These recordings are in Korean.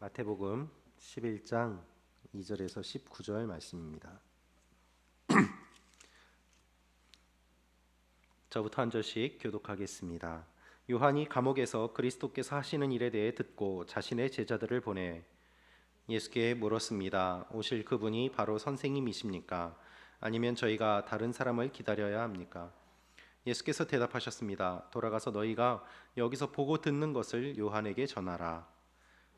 마태복음 11장 2절에서 19절 말씀입니다. 저부터 한 절씩 교독하겠습니다. 요한이 감옥에서 그리스도께서 하시는 일에 대해 듣고 자신의 제자들을 보내 예수께 물었습니다. 오실 그분이 바로 선생님이십니까? 아니면 저희가 다른 사람을 기다려야 합니까? 예수께서 대답하셨습니다. 돌아가서 너희가 여기서 보고 듣는 것을 요한에게 전하라.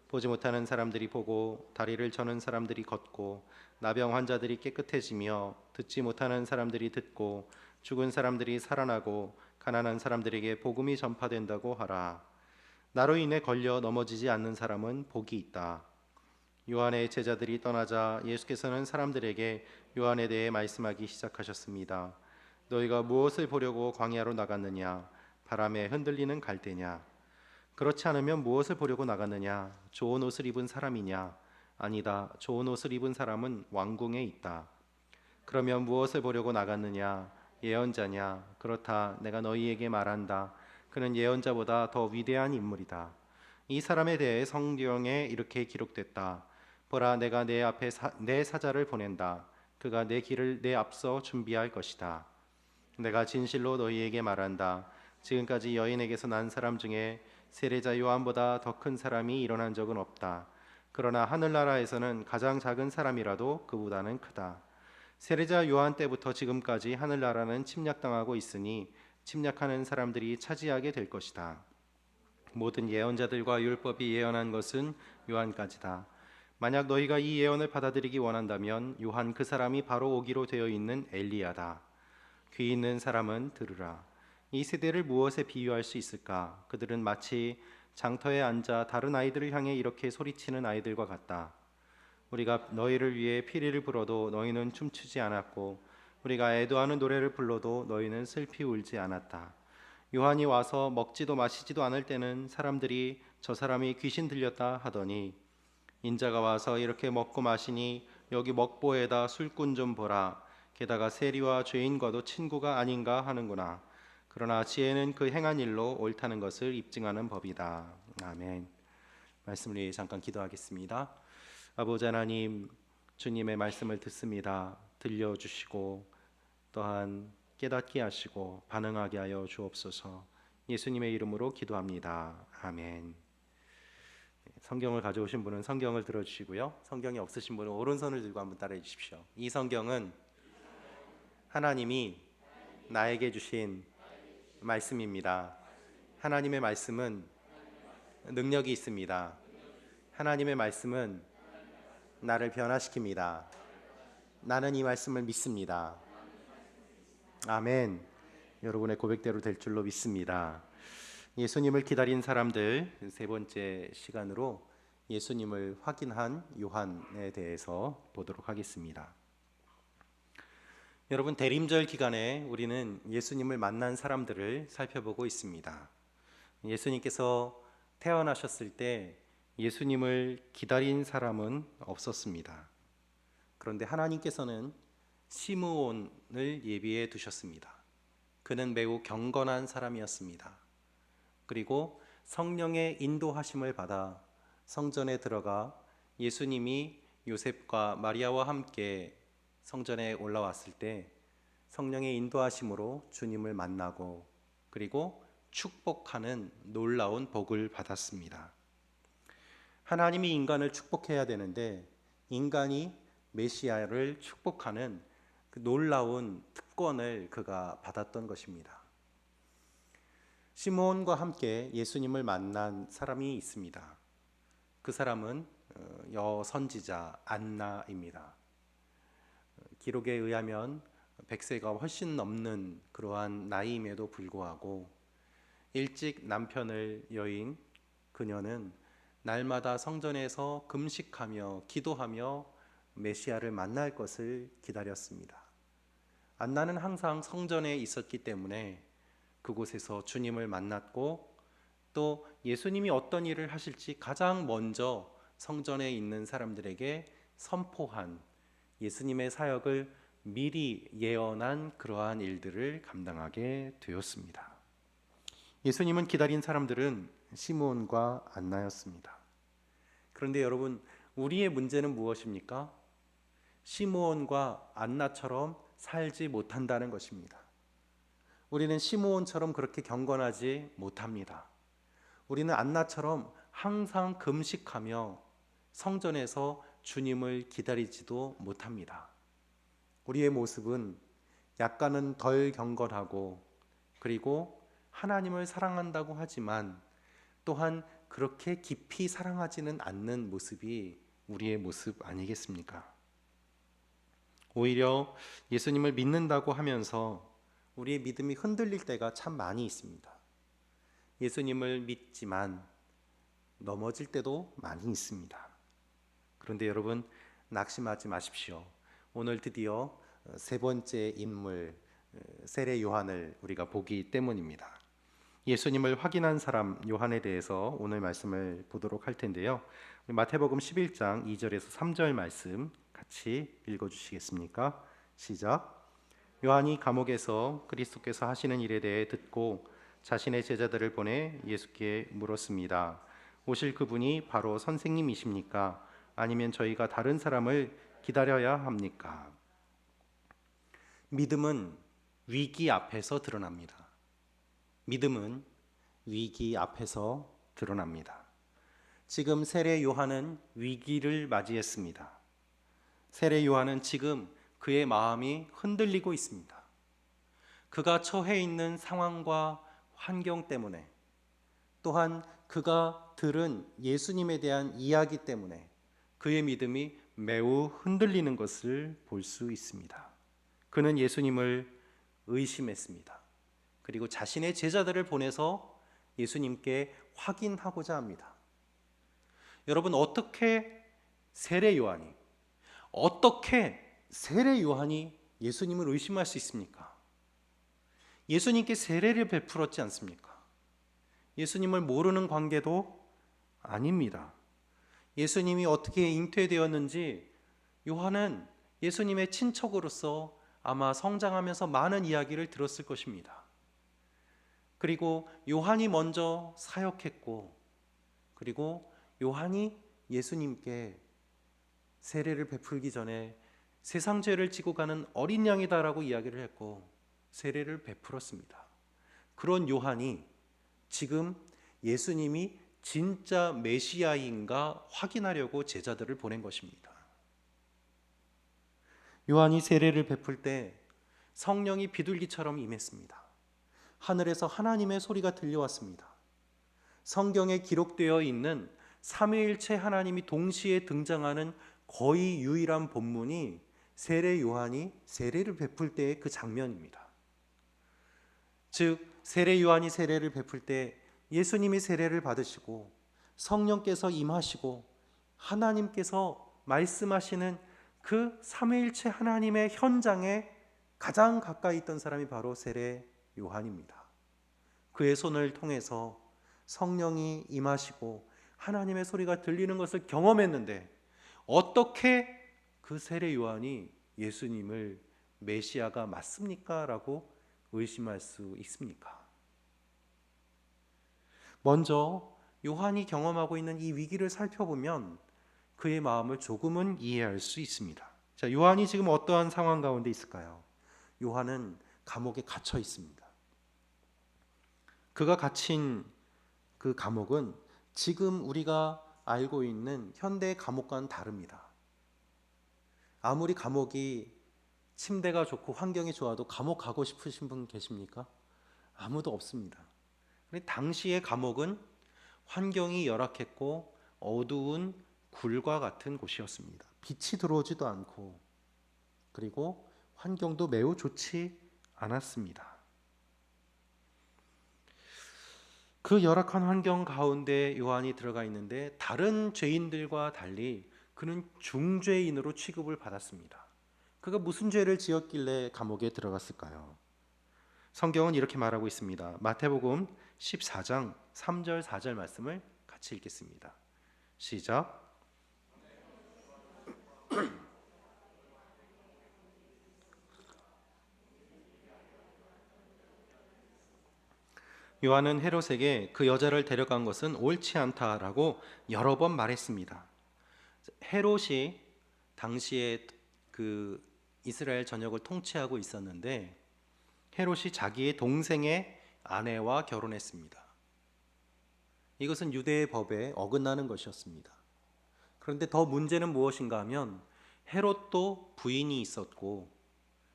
보지 못하는 사람들이 보고, 다리를 저는 사람들이 걷고, 나병 환자들이 깨끗해지며, 듣지 못하는 사람들이 듣고, 죽은 사람들이 살아나고, 가난한 사람들에게 복음이 전파된다고 하라. 나로 인해 걸려 넘어지지 않는 사람은 복이 있다. 요한의 제자들이 떠나자 예수께서는 사람들에게 요한에 대해 말씀하기 시작하셨습니다. 너희가 무엇을 보려고 광야로 나갔느냐? 바람에 흔들리는 갈대냐? 그렇지 않으면 무엇을 보려고 나갔느냐? 좋은 옷을 입은 사람이냐? 아니다. 좋은 옷을 입은 사람은 왕궁에 있다. 그러면 무엇을 보려고 나갔느냐? 예언자냐? 그렇다. 내가 너희에게 말한다. 그는 예언자보다 더 위대한 인물이다. 이 사람에 대해 성경에 이렇게 기록됐다. 보라, 내가 내 앞에 내 사자를 보낸다. 그가 내 길을 내 앞서 준비할 것이다. 내가 진실로 너희에게 말한다. 지금까지 여인에게서 난 사람 중에 세례자 요한보다 더 큰 사람이 일어난 적은 없다. 그러나 하늘나라에서는 가장 작은 사람이라도 그보다는 크다. 세례자 요한 때부터 지금까지 하늘나라는 침략당하고 있으니 침략하는 사람들이 차지하게 될 것이다. 모든 예언자들과 율법이 예언한 것은 요한까지다. 만약 너희가 이 예언을 받아들이기 원한다면 요한 그 사람이 바로 오기로 되어 있는 엘리야다. 귀 있는 사람은 들으라. 이 세대를 무엇에 비유할 수 있을까? 그들은 마치 장터에 앉아 다른 아이들을 향해 이렇게 소리치는 아이들과 같다. 우리가 너희를 위해 피리를 불어도 너희는 춤추지 않았고, 우리가 애도하는 노래를 불러도 너희는 슬피 울지 않았다. 요한이 와서 먹지도 마시지도 않을 때는 사람들이 저 사람이 귀신 들렸다 하더니, 인자가 와서 이렇게 먹고 마시니 여기 먹보에다 술꾼 좀 보라. 게다가 세리와 죄인과도 친구가 아닌가 하는구나. 그러나 지혜는 그 행한 일로 옳다는 것을 입증하는 법이다. 아멘. 말씀을 위해 잠깐 기도하겠습니다. 아버지 하나님, 주님의 말씀을 듣습니다. 들려주시고 또한 깨닫게 하시고 반응하게 하여 주옵소서. 예수님의 이름으로 기도합니다. 아멘. 성경을 가져오신 분은 성경을 들어주시고요. 성경이 없으신 분은 오른손을 들고 한번 따라해 주십시오. 이 성경은 하나님이 나에게 주신 말씀입니다. 하나님의 말씀은 능력이 있습니다. 하나님의 말씀은 나를 변화시킵니다. 나는 이 말씀을 믿습니다. 아멘. 여러분의 고백대로 될 줄로 믿습니다. 예수님을 기다린 사람들 세 번째 시간으로 예수님을 확인한 요한에 대해서 보도록 하겠습니다. 여러분, 대림절 기간에 우리는 예수님을 만난 사람들을 살펴보고 있습니다. 예수님께서 태어나셨을 때 예수님을 기다린 사람은 없었습니다. 그런데 하나님께서는 시므온을 예비해 두셨습니다. 그는 매우 경건한 사람이었습니다. 그리고 성령의 인도하심을 받아 성전에 들어가 예수님이 요셉과 마리아와 함께 성전에 올라왔을 때 성령의 인도하심으로 주님을 만나고 그리고 축복하는 놀라운 복을 받았습니다. 하나님이 인간을 축복해야 되는데 인간이 메시아를 축복하는 그 놀라운 특권을 그가 받았던 것입니다. 시므온과 함께 예수님을 만난 사람이 있습니다. 그 사람은 여선지자 안나입니다. 기록에 의하면 100세가 훨씬 넘는 그러한 나이임에도 불구하고 일찍 남편을 여인 그녀는 날마다 성전에서 금식하며 기도하며 메시아를 만날 것을 기다렸습니다. 안나는 항상 성전에 있었기 때문에 그곳에서 주님을 만났고 또 예수님이 어떤 일을 하실지 가장 먼저 성전에 있는 사람들에게 선포한 예수님의 사역을 미리 예언한 그러한 일들을 감당하게 되었습니다. 예수님은 기다린 사람들은 시므온과 안나였습니다. 그런데 여러분, 우리의 문제는 무엇입니까? 시므온과 안나처럼 살지 못한다는 것입니다. 우리는 시므온처럼 그렇게 경건하지 못합니다. 우리는 안나처럼 항상 금식하며 성전에서 주님을 기다리지도 못합니다. 우리의 모습은 약간은 덜 경건하고, 그리고 하나님을 사랑한다고 하지만 또한 그렇게 깊이 사랑하지는 않는 모습이 우리의 모습 아니겠습니까? 오히려 예수님을 믿는다고 하면서 우리의 믿음이 흔들릴 때가 참 많이 있습니다. 예수님을 믿지만 넘어질 때도 많이 있습니다. 그런데 여러분, 낙심하지 마십시오. 오늘 드디어 세 번째 인물 세례 요한을 우리가 보기 때문입니다. 예수님을 확인한 사람 요한에 대해서 오늘 말씀을 보도록 할 텐데요. 마태복음 11장 2절에서 3절 말씀 같이 읽어주시겠습니까? 시작. 요한이 감옥에서 그리스도께서 하시는 일에 대해 듣고 자신의 제자들을 보내 예수께 물었습니다. 오실 그분이 바로 선생님이십니까? 아니면 저희가 다른 사람을 기다려야 합니까? 믿음은 위기 앞에서 드러납니다. 믿음은 위기 앞에서 드러납니다. 지금 세례 요한은 위기를 맞이했습니다. 세례 요한은 지금 그의 마음이 흔들리고 있습니다. 그가 처해 있는 상황과 환경 때문에, 또한 그가 들은 예수님에 대한 이야기 때문에 그의 믿음이 매우 흔들리는 것을 볼 수 있습니다. 그는 예수님을 의심했습니다. 그리고 자신의 제자들을 보내서 예수님께 확인하고자 합니다. 여러분, 어떻게 세례 요한이 예수님을 의심할 수 있습니까? 예수님께 세례를 베풀었지 않습니까? 예수님을 모르는 관계도 아닙니다. 예수님이 어떻게 잉태되었는지 요한은 예수님의 친척으로서 아마 성장하면서 많은 이야기를 들었을 것입니다. 그리고 요한이 먼저 사역했고, 그리고 요한이 예수님께 세례를 베풀기 전에 세상 죄를 지고 가는 어린 양이다라고 이야기를 했고 세례를 베풀었습니다. 그런 요한이 지금 예수님이 진짜 메시아인가 확인하려고 제자들을 보낸 것입니다. 요한이 세례를 베풀 때 성령이 비둘기처럼 임했습니다. 하늘에서 하나님의 소리가 들려왔습니다. 성경에 기록되어 있는 삼위일체 하나님이 동시에 등장하는 거의 유일한 본문이 세례 요한이 세례를 베풀 때의 그 장면입니다. 즉 세례 요한이 세례를 베풀 때 예수님이 세례를 받으시고 성령께서 임하시고 하나님께서 말씀하시는 그 삼위일체 하나님의 현장에 가장 가까이 있던 사람이 바로 세례 요한입니다. 그의 손을 통해서 성령이 임하시고 하나님의 소리가 들리는 것을 경험했는데 어떻게 그 세례 요한이 예수님을 메시아가 맞습니까? 라고 의심할 수 있습니까? 먼저 요한이 경험하고 있는 이 위기를 살펴보면 그의 마음을 조금은 이해할 수 있습니다. 자, 요한이 지금 어떠한 상황 가운데 있을까요? 요한은 감옥에 갇혀 있습니다. 그가 갇힌 그 감옥은 지금 우리가 알고 있는 현대의 감옥과는 다릅니다. 아무리 감옥이 침대가 좋고 환경이 좋아도 감옥 가고 싶으신 분 계십니까? 아무도 없습니다. 당시의 감옥은 환경이 열악했고 어두운 굴과 같은 곳이었습니다. 빛이 들어오지도 않고 그리고 환경도 매우 좋지 않았습니다. 그 열악한 환경 가운데 요한이 들어가 있는데 다른 죄인들과 달리 그는 중죄인으로 취급을 받았습니다. 그가 무슨 죄를 지었길래 감옥에 들어갔을까요? 성경은 이렇게 말하고 있습니다. 마태복음 14장 3절 4절 말씀을 같이 읽겠습니다. 시작. 요한은 헤롯에게 그 여자를 데려간 것은 옳지 않다라고 여러 번 말했습니다. 헤롯이 당시에 그 이스라엘 전역을 통치하고 있었는데 헤롯이 자기의 동생의 아내와 결혼했습니다. 이것은 유대의 법에 어긋나는 것이었습니다. 그런데 더 문제는 무엇인가 하면 헤롯도 부인이 있었고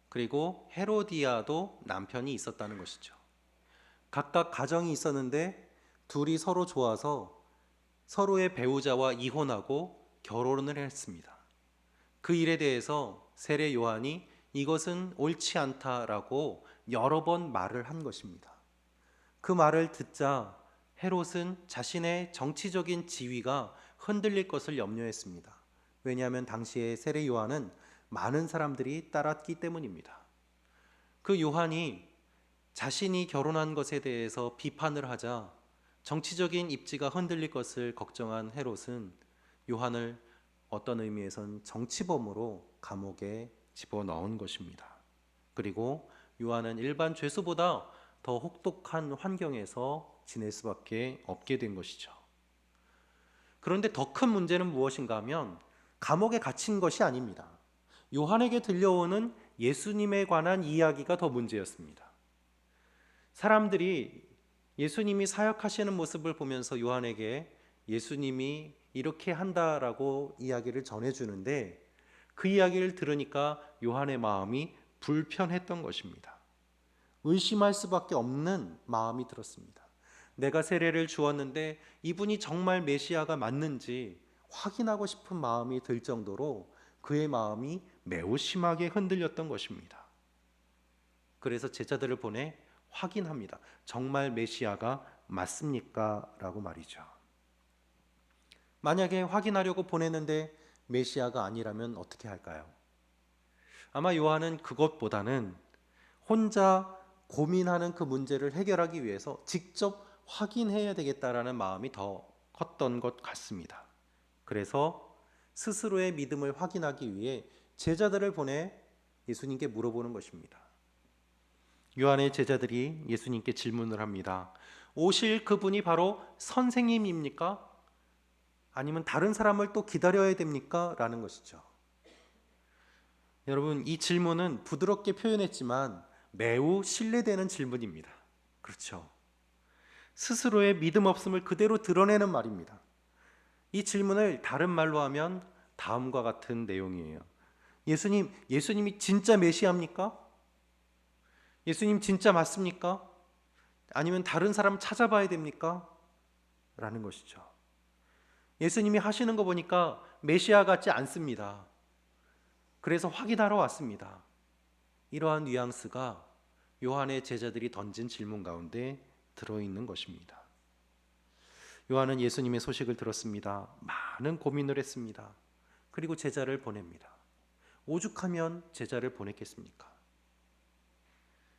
그리고 헤로디아도 남편이 있었다는 것이죠. 각각 가정이 있었는데 둘이 서로 좋아서 서로의 배우자와 이혼하고 결혼을 했습니다. 그 일에 대해서 세례 요한이 이것은 옳지 않다라고 여러 번 말을 한 것입니다. 그 말을 듣자 헤롯은 자신의 정치적인 지위가 흔들릴 것을 염려했습니다. 왜냐하면 당시에 세례 요한은 많은 사람들이 따랐기 때문입니다. 그 요한이 자신이 결혼한 것에 대해서 비판을 하자 정치적인 입지가 흔들릴 것을 걱정한 헤롯은 요한을 어떤 의미에선 정치범으로 감옥에 집어넣은 것입니다. 그리고 요한은 일반 죄수보다 더 혹독한 환경에서 지낼 수밖에 없게 된 것이죠. 그런데 더 큰 문제는 무엇인가 하면 감옥에 갇힌 것이 아닙니다. 요한에게 들려오는 예수님에 관한 이야기가 더 문제였습니다. 사람들이 예수님이 사역하시는 모습을 보면서 요한에게 예수님이 이렇게 한다라고 이야기를 전해주는데 그 이야기를 들으니까 요한의 마음이 불편했던 것입니다. 의심할 수밖에 없는 마음이 들었습니다. 내가 세례를 주었는데 이분이 정말 메시아가 맞는지 확인하고 싶은 마음이 들 정도로 그의 마음이 매우 심하게 흔들렸던 것입니다. 그래서 제자들을 보내 확인합니다. 정말 메시아가 맞습니까? 라고 말이죠. 만약에 확인하려고 보냈는데 메시아가 아니라면 어떻게 할까요? 아마 요한은 그것보다는 혼자 고민하는 그 문제를 해결하기 위해서 직접 확인해야 되겠다라는 마음이 더 컸던 것 같습니다. 그래서 스스로의 믿음을 확인하기 위해 제자들을 보내 예수님께 물어보는 것입니다. 요한의 제자들이 예수님께 질문을 합니다. 오실 그분이 바로 선생님입니까? 아니면 다른 사람을 또 기다려야 됩니까? 라는 것이죠. 여러분, 이 질문은 부드럽게 표현했지만 매우 신뢰되는 질문입니다. 그렇죠? 스스로의 믿음 없음을 그대로 드러내는 말입니다. 이 질문을 다른 말로 하면 다음과 같은 내용이에요. 예수님이 진짜 메시아입니까? 예수님 진짜 맞습니까? 아니면 다른 사람 찾아봐야 됩니까? 라는 것이죠. 예수님이 하시는 거 보니까 메시아 같지 않습니다. 그래서 확인하러 왔습니다. 이러한 뉘앙스가 요한의 제자들이 던진 질문 가운데 들어있는 것입니다. 요한은 예수님의 소식을 들었습니다. 많은 고민을 했습니다. 그리고 제자를 보냅니다. 오죽하면 제자를 보냈겠습니까?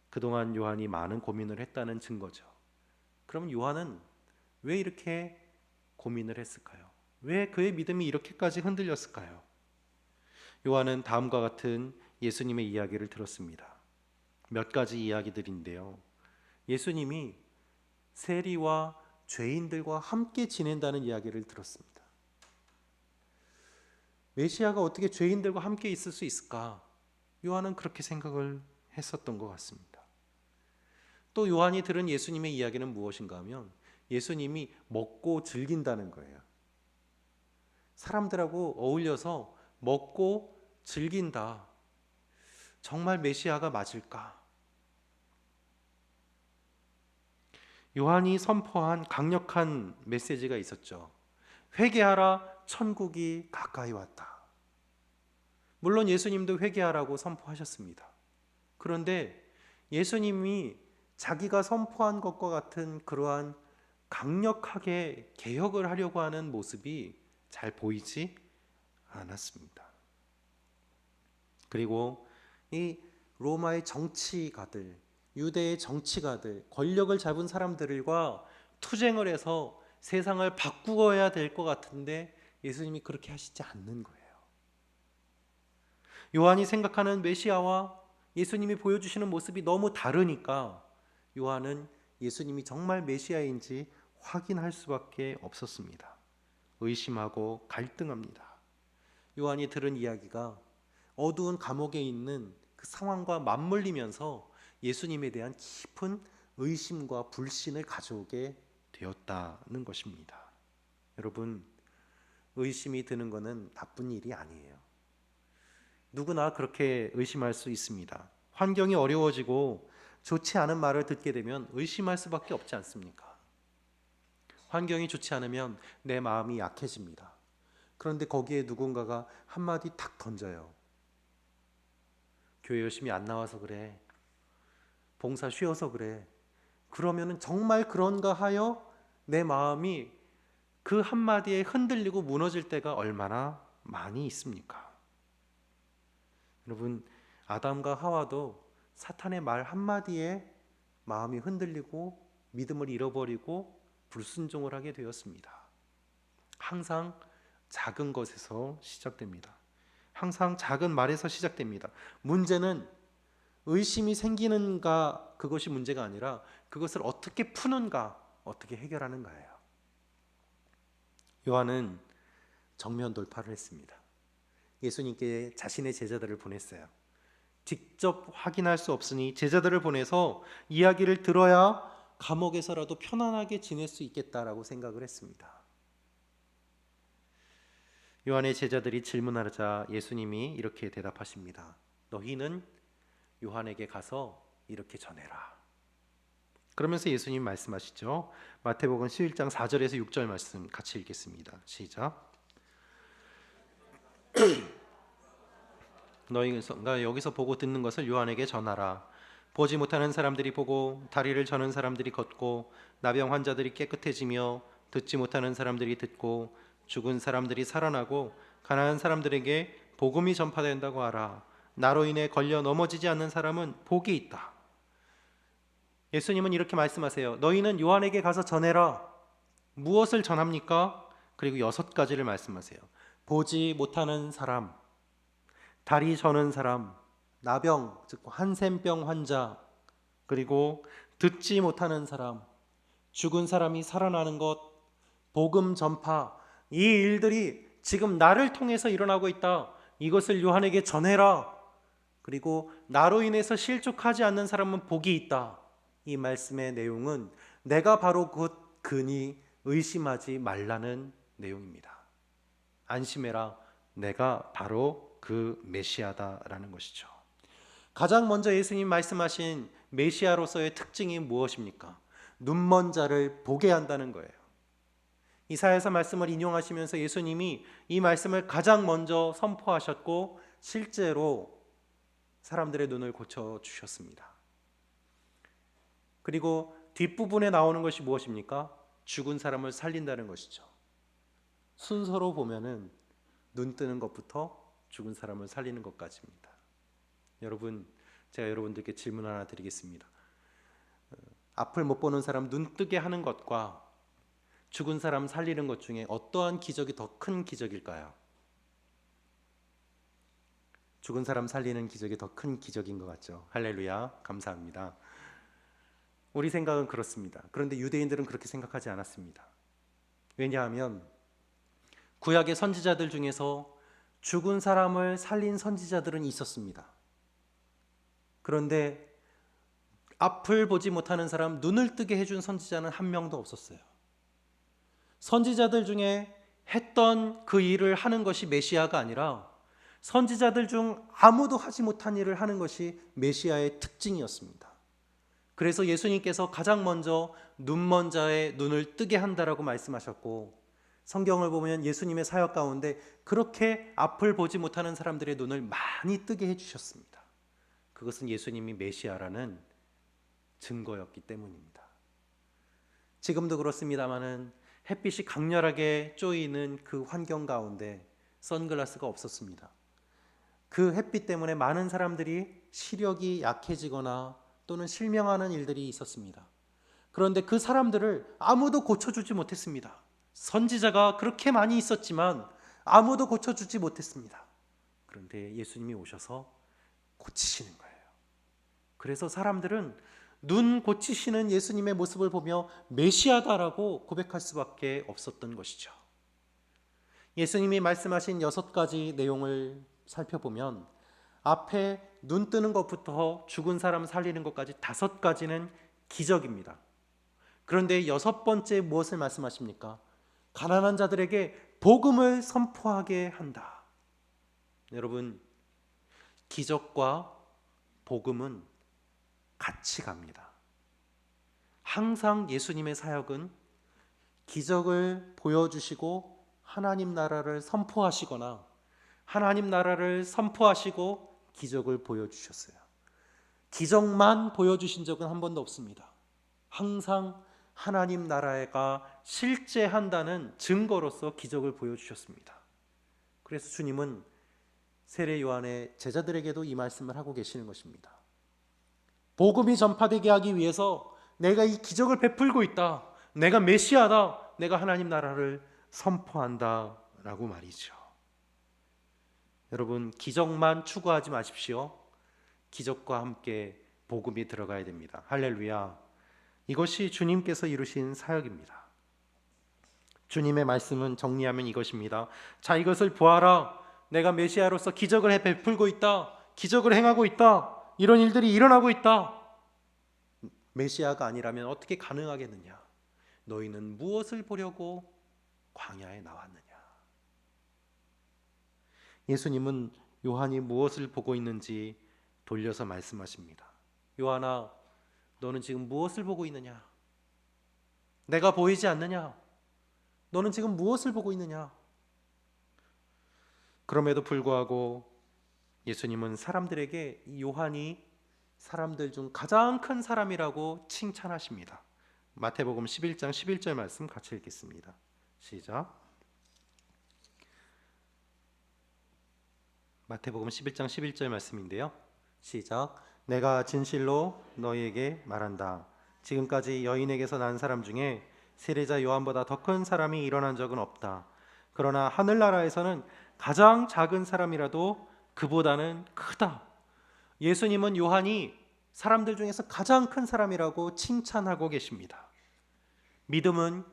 그동안 요한이 많은 고민을 했다는 증거죠. 그럼 요한은 왜 이렇게 고민을 했을까요? 왜 그의 믿음이 이렇게까지 흔들렸을까요? 요한은 다음과 같은 예수님의 이야기를 들었습니다. 몇 가지 이야기들인데요. 예수님이 세리와 죄인들과 함께 지낸다는 이야기를 들었습니다. 메시아가 어떻게 죄인들과 함께 있을 수 있을까? 요한은 그렇게 생각을 했었던 것 같습니다. 또 요한이 들은 예수님의 이야기는 무엇인가 하면 예수님이 먹고 즐긴다는 거예요. 사람들하고 어울려서 먹고 즐긴다. 정말 메시아가 맞을까? 요한이 선포한 강력한 메시지가 있었죠. 회개하라, 천국이 가까이 왔다. 물론 예수님도 회개하라고 선포하셨습니다. 그런데 예수님이 자기가 선포한 것과 같은 그러한 강력하게 개혁을 하려고 하는 모습이 잘 보이지 않았습니다. 그리고 이 로마의 정치가들, 유대의 정치가들, 권력을 잡은 사람들과 투쟁을 해서 세상을 바꾸어야 될 것 같은데 예수님이 그렇게 하시지 않는 거예요. 요한이 생각하는 메시아와 예수님이 보여주시는 모습이 너무 다르니까 요한은 예수님이 정말 메시아인지 확인할 수밖에 없었습니다. 의심하고 갈등합니다. 요한이 들은 이야기가 어두운 감옥에 있는 그 상황과 맞물리면서 예수님에 대한 깊은 의심과 불신을 가져오게 되었다는 것입니다. 여러분, 의심이 드는 것은 나쁜 일이 아니에요. 누구나 그렇게 의심할 수 있습니다. 환경이 어려워지고 좋지 않은 말을 듣게 되면 의심할 수밖에 없지 않습니까? 환경이 좋지 않으면 내 마음이 약해집니다. 그런데 거기에 누군가가 한마디 탁 던져요. 교회 열심히 안 나와서 그래. 봉사 쉬어서 그래. 그러면은 정말 그런가 하여 내 마음이 그 한마디에 흔들리고 무너질 때가 얼마나 많이 있습니까? 여러분, 아담과 하와도 사탄의 말 한마디에 마음이 흔들리고 믿음을 잃어버리고 불순종을 하게 되었습니다. 항상 작은 것에서 시작됩니다. 항상 작은 말에서 시작됩니다. 문제는 의심이 생기는가, 그것이 문제가 아니라 그것을 어떻게 푸는가, 어떻게 해결하는가예요. 요한은 정면 돌파를 했습니다. 예수님께 자신의 제자들을 보냈어요. 직접 확인할 수 없으니 제자들을 보내서 이야기를 들어야 감옥에서라도 편안하게 지낼 수 있겠다라고 생각을 했습니다. 요한의 제자들이 질문하자 예수님이 이렇게 대답하십니다. 너희는 요한에게 가서 이렇게 전해라. 그러면서 예수님 말씀하시죠. 마태복음 11장 4절에서 6절 말씀 같이 읽겠습니다. 시작. 너희가 여기서 보고 듣는 것을 요한에게 전하라. 보지 못하는 사람들이 보고 다리를 저는 사람들이 걷고 나병 환자들이 깨끗해지며 듣지 못하는 사람들이 듣고 죽은 사람들이 살아나고 가난한 사람들에게 복음이 전파된다고 하라. 나로 인해 걸려 넘어지지 않는 사람은 복이 있다. 예수님은 이렇게 말씀하세요. 너희는 요한에게 가서 전해라. 무엇을 전합니까? 그리고 6가지를 말씀하세요. 보지 못하는 사람, 다리 저는 사람, 나병, 즉 한센병 환자, 그리고 듣지 못하는 사람, 죽은 사람이 살아나는 것, 복음 전파, 이 일들이 지금 나를 통해서 일어나고 있다. 이것을 요한에게 전해라. 그리고 나로 인해서 실족하지 않는 사람은 복이 있다. 이 말씀의 내용은 내가 바로 곧 그니 의심하지 말라는 내용입니다. 안심해라. 내가 바로 그 메시아다라는 것이죠. 가장 먼저 예수님 말씀하신 메시아로서의 특징이 무엇입니까? 눈먼 자를 보게 한다는 거예요. 이사야서 말씀을 인용하시면서 예수님이 이 말씀을 가장 먼저 선포하셨고 실제로 사람들의 눈을 고쳐주셨습니다. 그리고 뒷부분에 나오는 것이 무엇입니까? 죽은 사람을 살린다는 것이죠. 순서로 보면은 눈 뜨는 것부터 죽은 사람을 살리는 것까지입니다. 여러분, 제가 여러분들께 질문 하나 드리겠습니다. 앞을 못 보는 사람 눈 뜨게 하는 것과 죽은 사람 살리는 것 중에 어떠한 기적이 더 큰 기적일까요? 죽은 사람 살리는 기적이 더 큰 기적인 것 같죠. 할렐루야, 감사합니다. 우리 생각은 그렇습니다. 그런데 유대인들은 그렇게 생각하지 않았습니다. 왜냐하면 구약의 선지자들 중에서 죽은 사람을 살린 선지자들은 있었습니다. 그런데 앞을 보지 못하는 사람, 눈을 뜨게 해준 선지자는 한 명도 없었어요. 선지자들 중에 했던 그 일을 하는 것이 메시아가 아니라 선지자들 중 아무도 하지 못한 일을 하는 것이 메시아의 특징이었습니다. 그래서 예수님께서 가장 먼저 눈먼 자의 눈을 뜨게 한다라고 말씀하셨고, 성경을 보면 예수님의 사역 가운데 그렇게 앞을 보지 못하는 사람들의 눈을 많이 뜨게 해주셨습니다. 그것은 예수님이 메시아라는 증거였기 때문입니다. 지금도 그렇습니다마는 햇빛이 강렬하게 쪼이는 그 환경 가운데 선글라스가 없었습니다. 그 햇빛 때문에 많은 사람들이 시력이 약해지거나 또는 실명하는 일들이 있었습니다. 그런데 그 사람들을 아무도 고쳐주지 못했습니다. 선지자가 그렇게 많이 있었지만 아무도 고쳐주지 못했습니다. 그런데 예수님이 오셔서 고치시는 거예요. 그래서 사람들은 눈 고치시는 예수님의 모습을 보며 메시아다라고 고백할 수밖에 없었던 것이죠. 예수님이 말씀하신 6가지 내용을 살펴보면 앞에 눈 뜨는 것부터 죽은 사람 살리는 것까지 5가지는 기적입니다. 그런데 6번째 무엇을 말씀하십니까? 가난한 자들에게 복음을 선포하게 한다. 여러분, 기적과 복음은 같이 갑니다. 항상 예수님의 사역은 기적을 보여주시고 하나님 나라를 선포하시거나 하나님 나라를 선포하시고 기적을 보여주셨어요. 기적만 보여주신 적은 한 번도 없습니다. 항상 하나님 나라가 실제한다는 증거로서 기적을 보여주셨습니다. 그래서 주님은 세례 요한의 제자들에게도 이 말씀을 하고 계시는 것입니다. 복음이 전파되게 하기 위해서 내가 이 기적을 베풀고 있다. 내가 메시아다. 내가 하나님 나라를 선포한다 라고 말이죠. 여러분, 기적만 추구하지 마십시오. 기적과 함께 복음이 들어가야 됩니다. 할렐루야. 이것이 주님께서 이루신 사역입니다. 주님의 말씀은 정리하면 이것입니다. 자, 이것을 보아라. 내가 메시아로서 기적을 베풀고 있다. 기적을 행하고 있다. 이런 일들이 일어나고 있다. 메시아가 아니라면 어떻게 가능하겠느냐? 너희는 무엇을 보려고 광야에 나왔느냐? 예수님은 요한이 무엇을 보고 있는지 돌려서 말씀하십니다. 요한아, 너는 지금 무엇을 보고 있느냐? 내가 보이지 않느냐? 너는 지금 무엇을 보고 있느냐? 그럼에도 불구하고 예수님은 사람들에게 이 요한이 사람들 중 가장 큰 사람이라고 칭찬하십니다. 마태복음 11장 11절 말씀 같이 읽겠습니다. 시작. 마태복음 11장 11절 말씀인데요. 시작. 내가 진실로 너희에게 말한다. 지금까지 여인에게서 난 사람 중에 세례자 요한보다 더 큰 사람이 일어난 적은 없다. 그러나 하늘나라에서는 가장 작은 사람이라도 그보다는 크다. 예수님은 요한이 사람들 중에서 가장 큰 사람이라고 칭찬하고 계십니다. 믿음은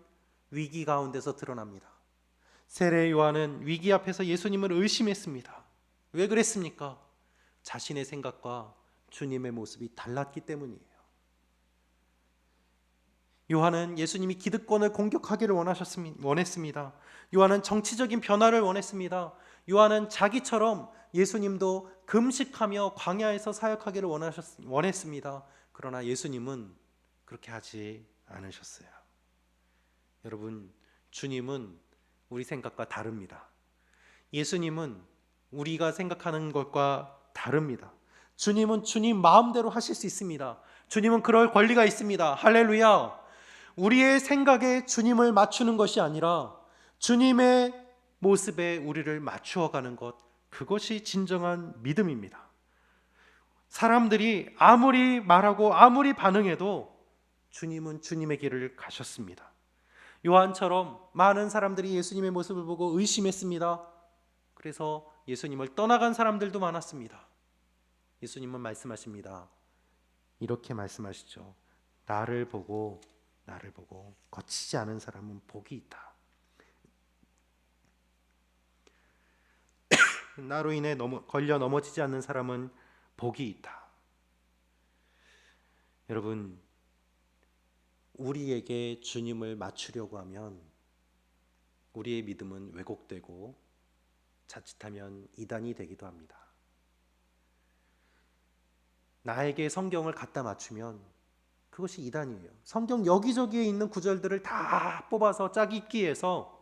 위기 가운데서 드러납니다. 세례 요한은 위기 앞에서 예수님을 의심했습니다. 왜 그랬습니까? 자신의 생각과 주님의 모습이 달랐기 때문이에요. 요한은 예수님이 기득권을 공격하기를 원했습니다. 요한은 정치적인 변화를 원했습니다. 요한은 자기처럼 예수님도 금식하며 광야에서 사역하기를 원했습니다. 그러나 예수님은 그렇게 하지 않으셨어요. 여러분, 주님은 우리 생각과 다릅니다. 예수님은 우리가 생각하는 것과 다릅니다. 주님은 주님 마음대로 하실 수 있습니다. 주님은 그럴 권리가 있습니다. 할렐루야. 우리의 생각에 주님을 맞추는 것이 아니라 주님의 모습에 우리를 맞추어가는 것, 그것이 진정한 믿음입니다. 사람들이 아무리 말하고 아무리 반응해도 주님은 주님의 길을 가셨습니다. 요한처럼 많은 사람들이 예수님의 모습을 보고 의심했습니다. 그래서 예수님을 떠나간 사람들도 많았습니다. 예수님은 말씀하십니다. 이렇게 말씀하시죠. 나를 보고 거치지 않은 사람은 복이 있다. 나로 인해 걸려 넘어지지 않는 사람은 복이 있다. 여러분, 우리에게 주님을 맞추려고 하면 우리의 믿음은 왜곡되고 자칫하면 이단이 되기도 합니다. 나에게 성경을 갖다 맞추면 그것이 이단이에요. 성경 여기저기에 있는 구절들을 다 뽑아서 짜깁기해서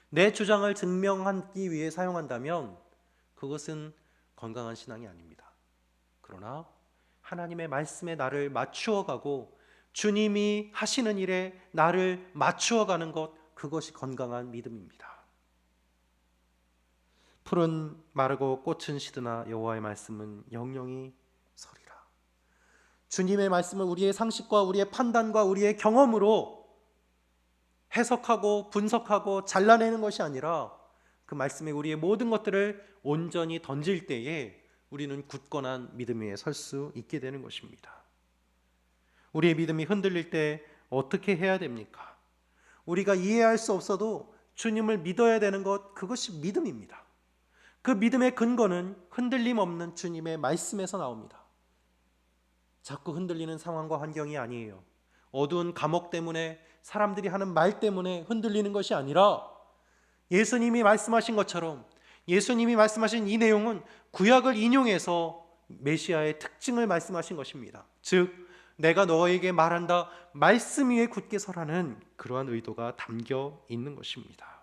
내 주장을 증명하기 위해 사용한다면 그것은 건강한 신앙이 아닙니다. 그러나 하나님의 말씀에 나를 맞추어가고 주님이 하시는 일에 나를 맞추어가는 것, 그것이 건강한 믿음입니다. 풀은 마르고 꽃은 시드나 여호와의 말씀은 영영이 서리라. 주님의 말씀을 우리의 상식과 우리의 판단과 우리의 경험으로 해석하고 분석하고 잘라내는 것이 아니라 그 말씀에 우리의 모든 것들을 온전히 던질 때에 우리는 굳건한 믿음 위에 설 수 있게 되는 것입니다. 우리의 믿음이 흔들릴 때 어떻게 해야 됩니까? 우리가 이해할 수 없어도 주님을 믿어야 되는 것, 그것이 믿음입니다. 그 믿음의 근거는 흔들림 없는 주님의 말씀에서 나옵니다. 자꾸 흔들리는 상황과 환경이 아니에요. 어두운 감옥 때문에, 사람들이 하는 말 때문에 흔들리는 것이 아니라 예수님이 말씀하신 것처럼, 예수님이 말씀하신 이 내용은 구약을 인용해서 메시아의 특징을 말씀하신 것입니다. 즉, 내가 너에게 말한다, 말씀 위에 굳게 서라는 그러한 의도가 담겨 있는 것입니다.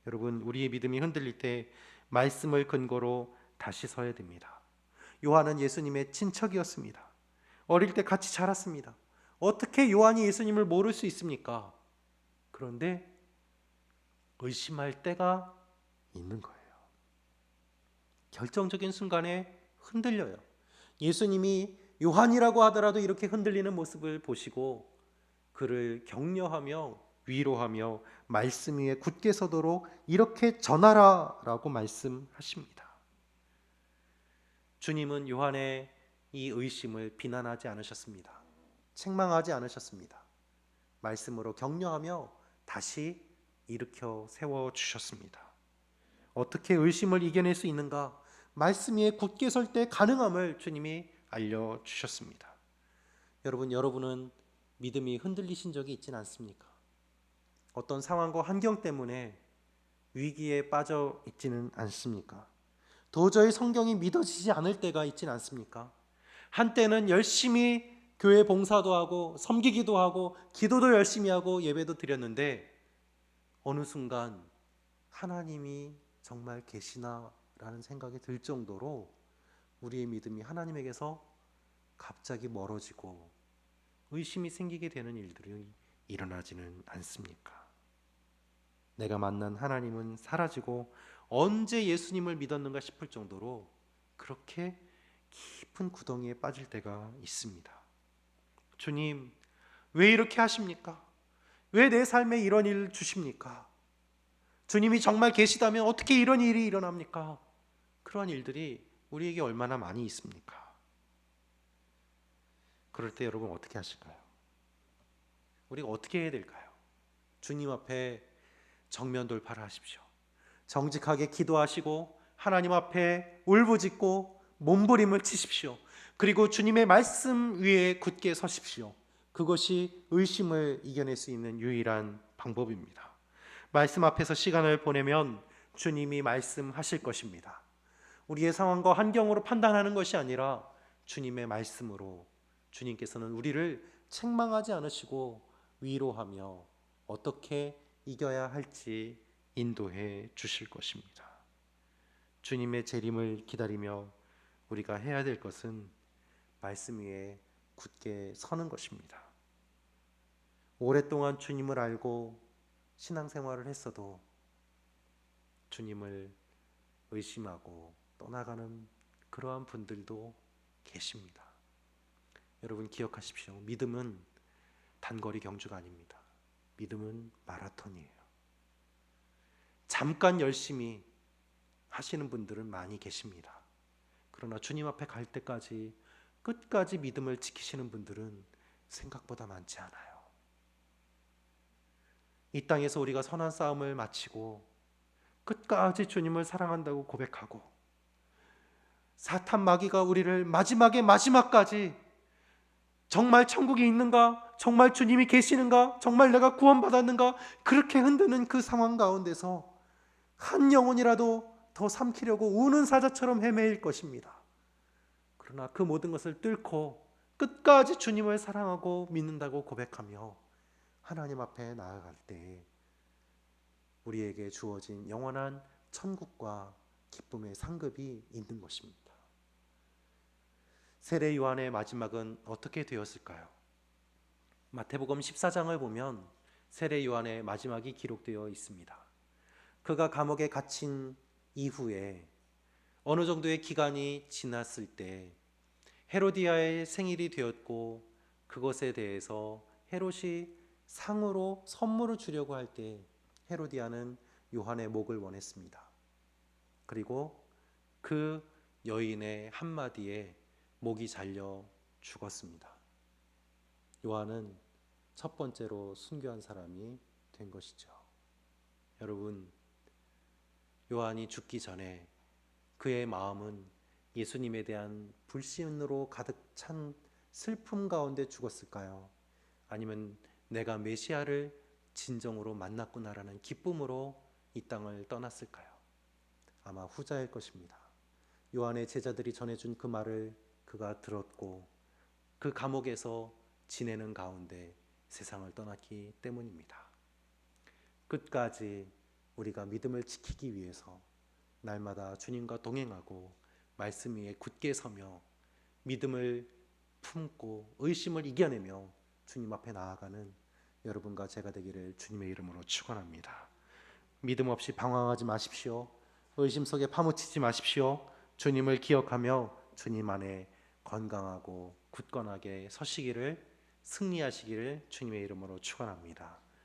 여러분, 우리의 믿음이 흔들릴 때 말씀을 근거로 다시 서야 됩니다. 요한은 예수님의 친척이었습니다. 어릴 때 같이 자랐습니다. 어떻게 요한이 예수님을 모를 수 있습니까? 그런데 의심할 때가 있는 거예요. 결정적인 순간에 흔들려요. 예수님이 요한이라고 하더라도 이렇게 흔들리는 모습을 보시고 그를 격려하며 위로하며 말씀 위에 굳게 서도록 이렇게 전하라라고 말씀하십니다. 주님은 요한의 이 의심을 비난하지 않으셨습니다. 책망하지 않으셨습니다. 말씀으로 격려하며 다시 일으켜 세워주셨습니다. 어떻게 의심을 이겨낼 수 있는가? 말씀 위에 굳게 설 때 가능함을 주님이 알려주셨습니다. 여러분은 믿음이 흔들리신 적이 있지는 않습니까? 어떤 상황과 환경 때문에 위기에 빠져 있지는 않습니까? 도저히 성경이 믿어지지 않을 때가 있지는 않습니까? 한때는 열심히 교회 봉사도 하고 섬기기도 하고 기도도 열심히 하고 예배도 드렸는데 어느 순간 하나님이 정말 계시나라는 생각이 들 정도로 우리의 믿음이 하나님에게서 갑자기 멀어지고 의심이 생기게 되는 일들이 일어나지는 않습니까? 내가 만난 하나님은 사라지고 언제 예수님을 믿었는가 싶을 정도로 그렇게 깊은 구덩이에 빠질 때가 있습니다. 주님, 왜 이렇게 하십니까? 왜 내 삶에 이런 일을 주십니까? 주님이 정말 계시다면 어떻게 이런 일이 일어납니까? 그런 일들이 우리에게 얼마나 많이 있습니까? 그럴 때 여러분 어떻게 하실까요? 우리가 어떻게 해야 될까요? 주님 앞에 정면 돌파를 하십시오. 정직하게 기도하시고 하나님 앞에 울부짖고 몸부림을 치십시오. 그리고 주님의 말씀 위에 굳게 서십시오. 그것이 의심을 이겨낼 수 있는 유일한 방법입니다. 말씀 앞에서 시간을 보내면 주님이 말씀하실 것입니다. 우리의 상황과 환경으로 판단하는 것이 아니라 주님의 말씀으로 주님께서는 우리를 책망하지 않으시고 위로하며 어떻게 이겨야 할지 인도해 주실 것입니다. 주님의 재림을 기다리며 우리가 해야 될 것은 말씀 위에 굳게 서는 것입니다. 오랫동안 주님을 알고 신앙생활을 했어도 주님을 의심하고 떠나가는 그러한 분들도 계십니다. 여러분 기억하십시오. 믿음은 단거리 경주가 아닙니다. 믿음은 마라톤이에요. 잠깐 열심히 하시는 분들은 많이 계십니다. 그러나 주님 앞에 갈 때까지 끝까지 믿음을 지키시는 분들은 생각보다 많지 않아요. 이 땅에서 우리가 선한 싸움을 마치고 끝까지 주님을 사랑한다고 고백하고 사탄 마귀가 우리를 마지막까지 정말 천국이 있는가? 정말 주님이 계시는가? 정말 내가 구원받았는가? 그렇게 흔드는 그 상황 가운데서 한 영혼이라도 더 삼키려고 우는 사자처럼 헤매일 것입니다. 그러나 그 모든 것을 뚫고 끝까지 주님을 사랑하고 믿는다고 고백하며 하나님 앞에 나아갈 때 우리에게 주어진 영원한 천국과 기쁨의 상급이 있는 것입니다. 세례 요한의 마지막은 어떻게 되었을까요? 마태복음 14장을 보면 세례 요한의 마지막이 기록되어 있습니다. 그가 감옥에 갇힌 이후에 어느 정도의 기간이 지났을 때 헤로디아의 생일이 되었고 그것에 대해서 헤롯이 상으로 선물을 주려고 할 때 헤로디아는 요한의 목을 원했습니다. 그리고 그 여인의 한마디에 목이 잘려 죽었습니다. 요한은 첫 번째로 순교한 사람이 된 것이죠. 여러분, 요한이 죽기 전에 그의 마음은 예수님에 대한 불신으로 가득 찬 슬픔 가운데 죽었을까요? 아니면 내가 메시아를 진정으로 만났구나라는 기쁨으로 이 땅을 떠났을까요? 아마 후자일 것입니다. 요한의 제자들이 전해준 그 말을 그가 들었고 그 감옥에서 지내는 가운데 세상을 떠났기 때문입니다. 끝까지 우리가 믿음을 지키기 위해서 날마다 주님과 동행하고 말씀 위에 굳게 서며 믿음을 품고 의심을 이겨내며 주님 앞에 나아가는 여러분과 제가 되기를 주님의 이름으로 축원합니다. 믿음 없이 방황하지 마십시오. 의심 속에 파묻히지 마십시오. 주님을 기억하며 주님 안에 건강하고 굳건하게 서시기를, 승리하시기를 주님의 이름으로 축원합니다.